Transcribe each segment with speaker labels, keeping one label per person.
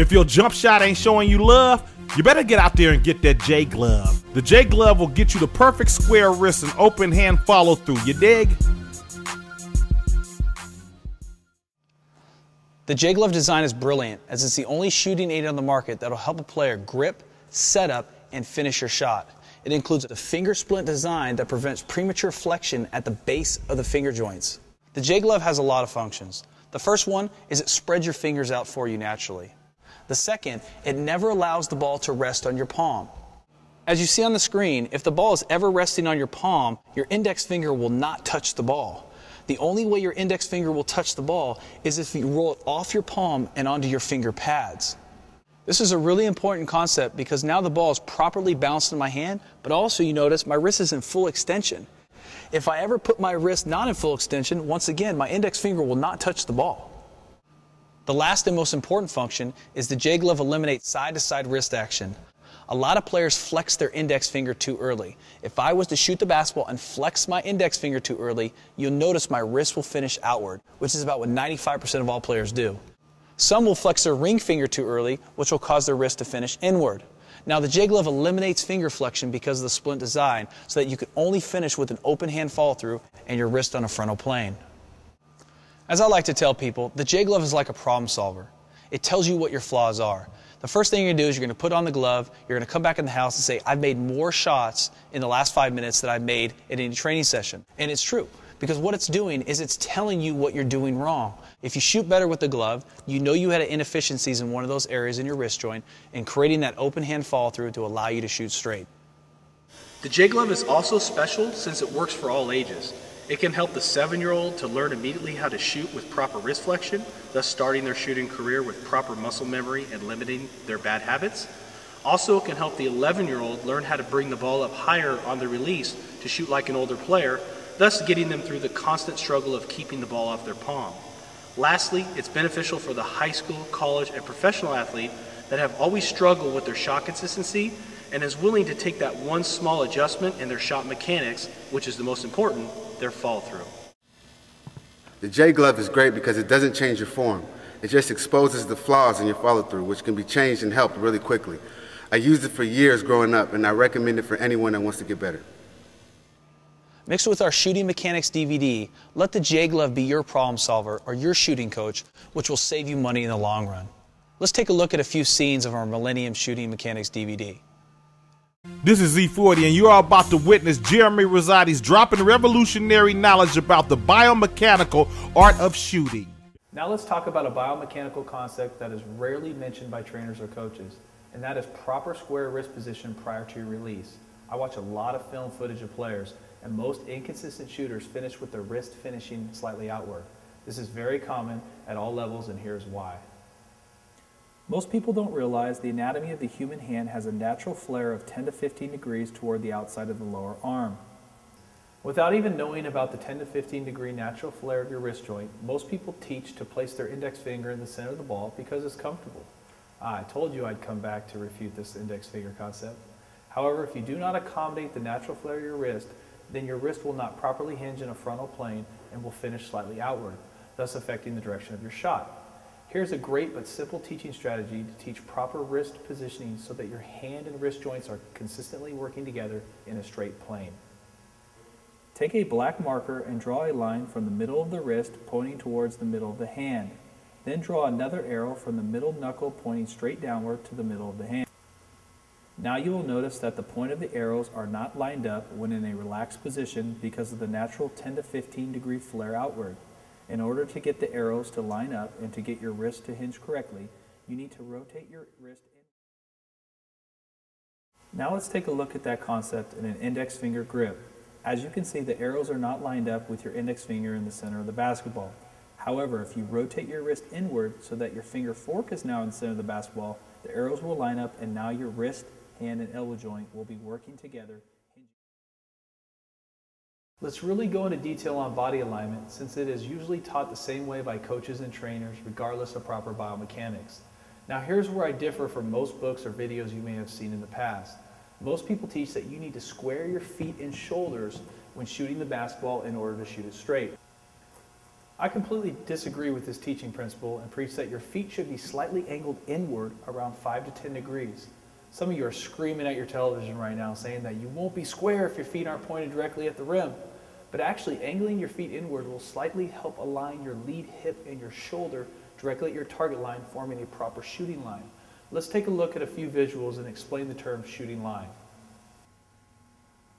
Speaker 1: If your jump shot ain't showing you love, you better get out there and get that J glove. The J glove will get you the perfect square wrist and open hand follow through. You dig?
Speaker 2: The J glove design is brilliant, as it's the only shooting aid on the market that will help a player grip, set up, and finish your shot. It includes a finger splint design that prevents premature flexion at the base of the finger joints. The J glove has a lot of functions. The first one is it spreads your fingers out for you naturally. The second, it never allows the ball to rest on your palm. As you see on the screen, if the ball is ever resting on your palm, your index finger will not touch the ball. The only way your index finger will touch the ball is if you roll it off your palm and onto your finger pads. This is a really important concept because now the ball is properly balanced in my hand, but also you notice my wrist is in full extension. If I ever put my wrist not in full extension, once again, my index finger will not touch the ball. The last and most important function is the J glove eliminates side-to-side wrist action. A lot of players flex their index finger too early. If I was to shoot the basketball and flex my index finger too early, you'll notice my wrist will finish outward, which is about what 95% of all players do. Some will flex their ring finger too early, which will cause their wrist to finish inward. Now the J glove eliminates finger flexion because of the splint design so that you can only finish with an open hand follow through and your wrist on a frontal plane. As I like to tell people, the J glove is like a problem solver. It tells you what your flaws are. The first thing you're going to do is you're going to put on the glove, you're going to come back in the house and say, I've made more shots in the last 5 minutes than I've made in any training session. And it's true, because what it's doing is it's telling you what you're doing wrong. If you shoot better with the glove, you know you had inefficiencies in one of those areas in your wrist joint and creating that open hand follow through to allow you to shoot straight.
Speaker 3: The J glove is also special since it works for all ages. It can help the 7-year-old to learn immediately how to shoot with proper wrist flexion, thus starting their shooting career with proper muscle memory and limiting their bad habits. Also, it can help the 11-year-old learn how to bring the ball up higher on the release to shoot like an older player, thus getting them through the constant struggle of keeping the ball off their palm. Lastly, it's beneficial for the high school, college, and professional athlete that have always struggled with their shot consistency and is willing to take that one small adjustment in their shot mechanics, which is the most important, their follow through.
Speaker 4: The J glove is great because it doesn't change your form. It just exposes the flaws in your follow through, which can be changed and helped really quickly. I used it for years growing up, and I recommend it for anyone that wants to get better.
Speaker 2: Mixed with our Shooting Mechanics DVD, let the J glove be your problem solver or your shooting coach, which will save you money in the long run. Let's take a look at a few scenes of our Millennium Shooting Mechanics DVD.
Speaker 1: This is Z40, and you're about to witness Jeremy Rosati's dropping revolutionary knowledge about the biomechanical art of shooting.
Speaker 5: Now let's talk about a biomechanical concept that is rarely mentioned by trainers or coaches, and that is proper square wrist position prior to your release. I watch a lot of film footage of players, and most inconsistent shooters finish with their wrist finishing slightly outward. This is very common at all levels, and here's why. Most people don't realize the anatomy of the human hand has a natural flare of 10 to 15 degrees toward the outside of the lower arm. Without even knowing about the 10 to 15 degree natural flare of your wrist joint, most people teach to place their index finger in the center of the ball because it's comfortable. I told you I'd come back to refute this index finger concept. However, if you do not accommodate the natural flare of your wrist, then your wrist will not properly hinge in a frontal plane and will finish slightly outward, thus affecting the direction of your shot. Here's a great but simple teaching strategy to teach proper wrist positioning so that your hand and wrist joints are consistently working together in a straight plane. Take a black marker and draw a line from the middle of the wrist pointing towards the middle of the hand. Then draw another arrow from the middle knuckle pointing straight downward to the middle of the hand. Now you will notice that the point of the arrows are not lined up when in a relaxed position because of the natural 10 to 15 degree flare outward. In order to get the arrows to line up and to get your wrist to hinge correctly, you need to rotate your wrist in. Now let's take a look at that concept in an index finger grip. As you can see, the arrows are not lined up with your index finger in the center of the basketball. However, if you rotate your wrist inward so that your finger fork is now in the center of the basketball, the arrows will line up and now your wrist, hand, and elbow joint will be working together. Let's really go into detail on body alignment since it is usually taught the same way by coaches and trainers regardless of proper biomechanics. Now here's where I differ from most books or videos you may have seen in the past. Most people teach that you need to square your feet and shoulders when shooting the basketball in order to shoot it straight. I completely disagree with this teaching principle and preach that your feet should be slightly angled inward around 5 to 10 degrees. Some of you are screaming at your television right now saying that you won't be square if your feet aren't pointed directly at the rim. But actually, angling your feet inward will slightly help align your lead hip and your shoulder directly at your target line, forming a proper shooting line. Let's take a look at a few visuals and explain the term shooting line.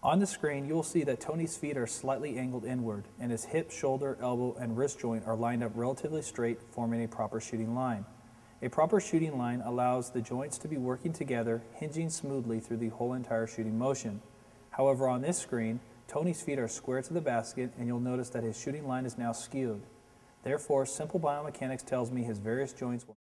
Speaker 5: On the screen, you'll see that Tony's feet are slightly angled inward, and his hip, shoulder, elbow, and wrist joint are lined up relatively straight, forming a proper shooting line. A proper shooting line allows the joints to be working together, hinging smoothly through the whole entire shooting motion. However, on this screen, Tony's feet are square to the basket, and you'll notice that his shooting line is now skewed. Therefore, simple biomechanics tells me his various joints will